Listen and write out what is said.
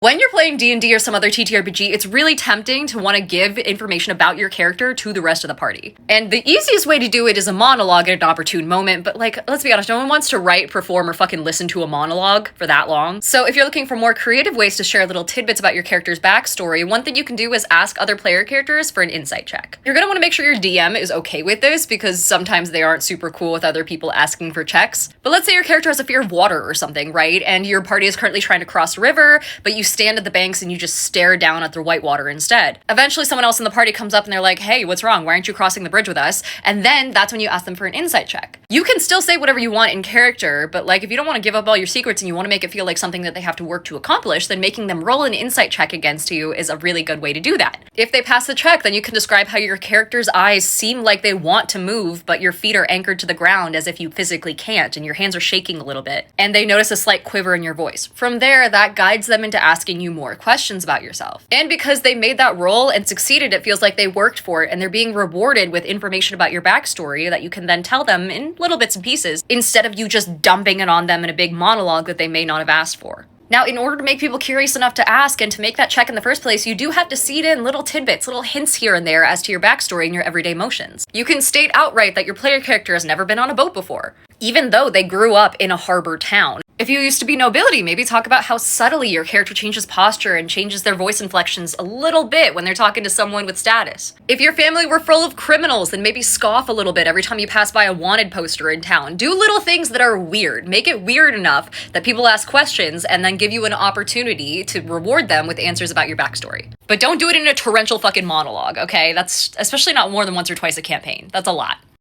When you're playing D&D or some other TTRPG, it's really tempting to want to give information about your character to the rest of the party. And the easiest way to do it is a monologue at an opportune moment, but like, let's be honest, no one wants to write, perform, or fucking listen to a monologue for that long. So if you're looking for more creative ways to share little tidbits about your character's backstory, one thing you can do is ask other player characters for an insight check. You're gonna want to make sure your DM is okay with this, because sometimes they aren't super cool with other people asking for checks. But let's say your character has a fear of water or something, right? And your party is currently trying to cross a river, but you stand at the banks and you just stare down at the white water instead. Eventually someone else in the party comes up and they're like, hey, what's wrong? Why aren't you crossing the bridge with us? And then that's when you ask them for an insight check. You can still say whatever you want in character, but like if you don't want to give up all your secrets and you want to make it feel like something that they have to work to accomplish, then making them roll an insight check against you is a really good way to do that. If they pass the check, then you can describe how your character's eyes seem like they want to move, but your feet are anchored to the ground as if you physically can't, and your hands are shaking a little bit. And they notice a slight quiver in your voice. From there, that guides them into asking you more questions about yourself. And because they made that roll and succeeded, it feels like they worked for it, and they're being rewarded with information about your backstory that you can then tell them in little bits and pieces, instead of you just dumping it on them in a big monologue that they may not have asked for. Now, in order to make people curious enough to ask and to make that check in the first place, you do have to seed in little tidbits, little hints here and there as to your backstory and your everyday motions. You can state outright that your player character has never been on a boat before, even though they grew up in a harbor town. If you used to be nobility, maybe talk about how subtly your character changes posture and changes their voice inflections a little bit when they're talking to someone with status. If your family were full of criminals, then maybe scoff a little bit every time you pass by a wanted poster in town. Do little things that are weird. Make it weird enough that people ask questions and then give you an opportunity to reward them with answers about your backstory. But don't do it in a torrential fucking monologue, okay? That's especially not more than once or twice a campaign. That's a lot.